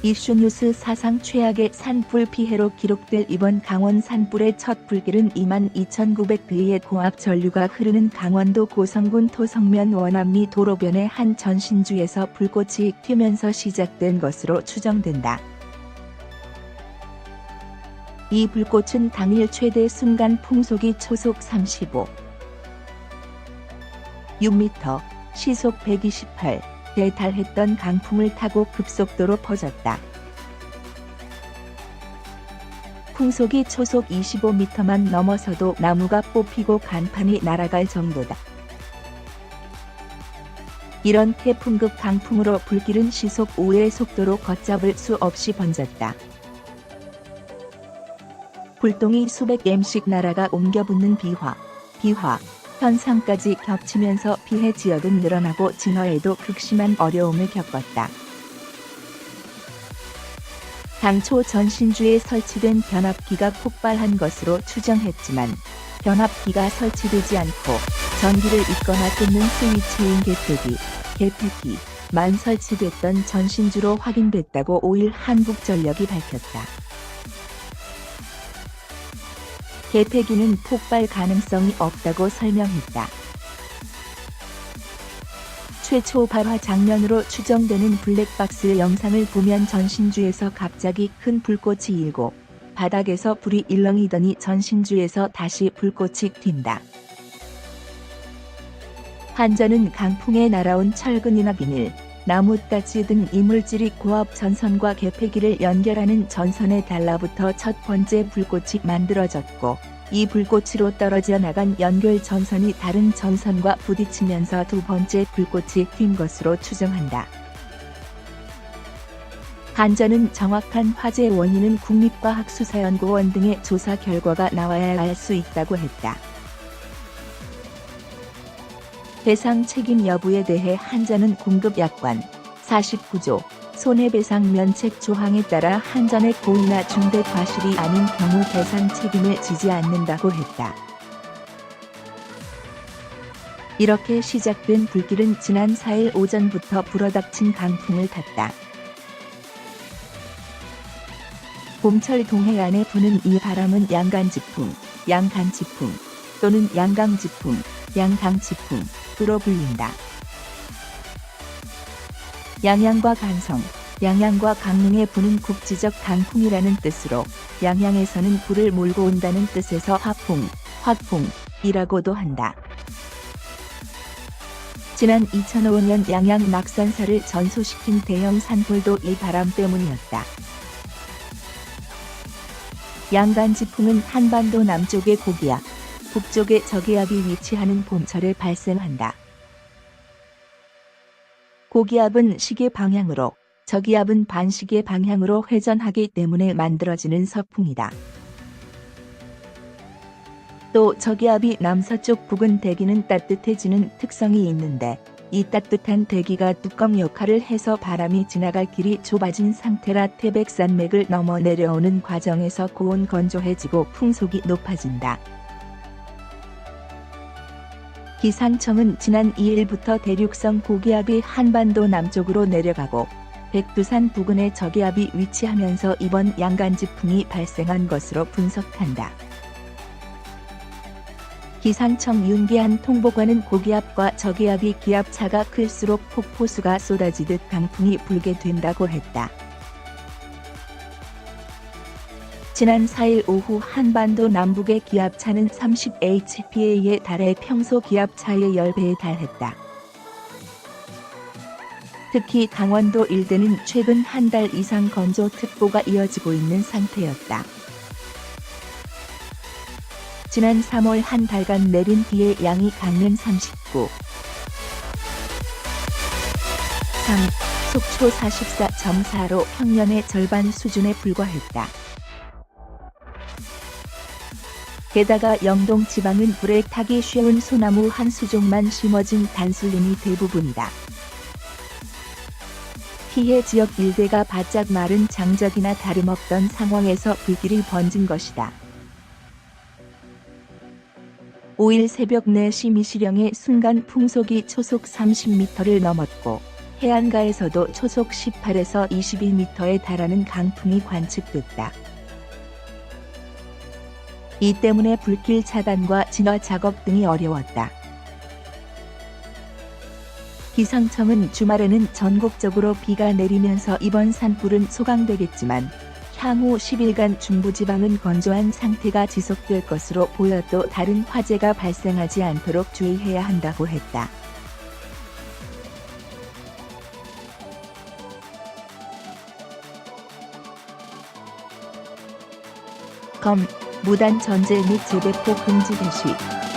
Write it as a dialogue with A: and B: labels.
A: 이슈뉴스 사상 최악의 산불 피해로 기록될 이번 강원 산불의 첫 불길은 22,900V의 고압 전류가 흐르는 강원도 고성군 토성면 원암리 도로변의 한 전신주에서 불꽃이 튀면서 시작된 것으로 추정된다. 이 불꽃은 당일 최대 순간 풍속이 초속 35.6m, 시속 128에 달했던 강풍을 타고 급속도로 퍼졌다. 풍속이 초속 25m만 넘어서도 나무가 뽑히고 간판이 날아갈 정도다. 이런 태풍급 강풍으로 불길은 시속 5의 속도로 걷잡을 수 없이 번졌다. 불똥이 수백 m씩 날아가 옮겨붙는 비화 현상까지 겹치면서 피해 지역은 늘어나고 진화에도 극심한 어려움을 겪었다. 당초 전신주에 설치된 변압기가 폭발한 것으로 추정했지만 변압기가 설치되지 않고 전기를 잇거나 끊는 스위치인 개폐기만 설치됐던 전신주로 확인됐다고 5일 한국전력이 밝혔다. 개폐기는 폭발 가능성이 없다고 설명했다. 최초 발화 장면으로 추정되는 블랙박스 영상을 보면 전신주에서 갑자기 큰 불꽃이 일고 바닥에서 불이 일렁이더니 전신주에서 다시 불꽃이 튄다. 한전은 강풍에 날아온 철근이나 비닐, 나뭇가지 등 이물질이 고압 전선과 개폐기를 연결하는 전선에 달라붙어 첫 번째 불꽃이 만들어졌고, 이 불꽃으로 떨어져 나간 연결 전선이 다른 전선과 부딪히면서 두 번째 불꽃이 튄 것으로 추정한다. 한전은 정확한 화재 원인은 국립과학수사연구원 등의 조사 결과가 나와야 알 수 있다고 했다. 배상 책임 여부에 대해 한전은 공급 약관 49조 손해배상 면책 조항에 따라 한전의 고의나 중대 과실이 아닌 경우 배상 책임을 지지 않는다고 했다. 이렇게 시작된 불길은 지난 4일 오전부터 불어닥친 강풍을 탔다. 봄철 동해안에 부는 이 바람은 양간지풍, 양간지풍 또는 양강지풍, 양강지풍으로 불린다. 양양과 간성, 양양과 강릉에 부는 국지적 강풍이라는 뜻으로 양양에서는 불을 몰고 온다는 뜻에서 화풍이라고도 한다. 지난 2005년 양양 낙산사를 전소시킨 대형 산불도 이 바람 때문이었다. 양간지풍은 한반도 남쪽의 고기압, 북쪽에 저기압이 위치하는 봄철에 발생한다. 고기압은 시계 방향으로, 저기압은 반시계 방향으로 회전하기 때문에 만들어지는 서풍이다. 또 저기압이 남서쪽 부근 대기는 따뜻해지는 특성이 있는데, 이 따뜻한 대기가 뚜껑 역할을 해서 바람이 지나갈 길이 좁아진 상태라 태백산맥을 넘어 내려오는 과정에서 고온 건조해지고 풍속이 높아진다. 기상청은 지난 2일부터 대륙성 고기압이 한반도 남쪽으로 내려가고 백두산 부근에 저기압이 위치하면서 이번 양간지풍이 발생한 것으로 분석한다. 기상청 윤기한 통보관은 고기압과 저기압이 기압차가 클수록 폭포수가 쏟아지듯 강풍이 불게 된다고 했다. 지난 4일 오후 한반도 남북의 기압차는 30 hpa에 달해 평소 기압차의 10배에 달했다. 특히 강원도 일대는 최근 한 달 이상 건조특보가 이어지고 있는 상태였다. 지난 3월 한 달간 내린 비의 양이 강릉 39, 속초 44.4로 평년의 절반 수준에 불과했다. 게다가 영동 지방은 불에 타기 쉬운 소나무 한 수종만 심어진 단술림이 대부분이다. 피해 지역 일대가 바짝 마른 장작이나 다름없던 상황에서 불길이 번진 것이다. 5일 새벽 4시 미시령의 순간 풍속이 초속 30m를 넘었고 해안가에서도 초속 18에서 22m에 달하는 강풍이 관측됐다. 이 때문에 불길 차단과 진화 작업 등이 어려웠다. 기상청은 주말에는 전국적으로 비가 내리면서 이번 산불은 소강되겠지만 향후 10일간 중부지방은 건조한 상태가 지속될 것으로 보여도 다른 화재가 발생하지 않도록 주의해야 한다고 했다. 무단 전제 및 재배포 금지 개시.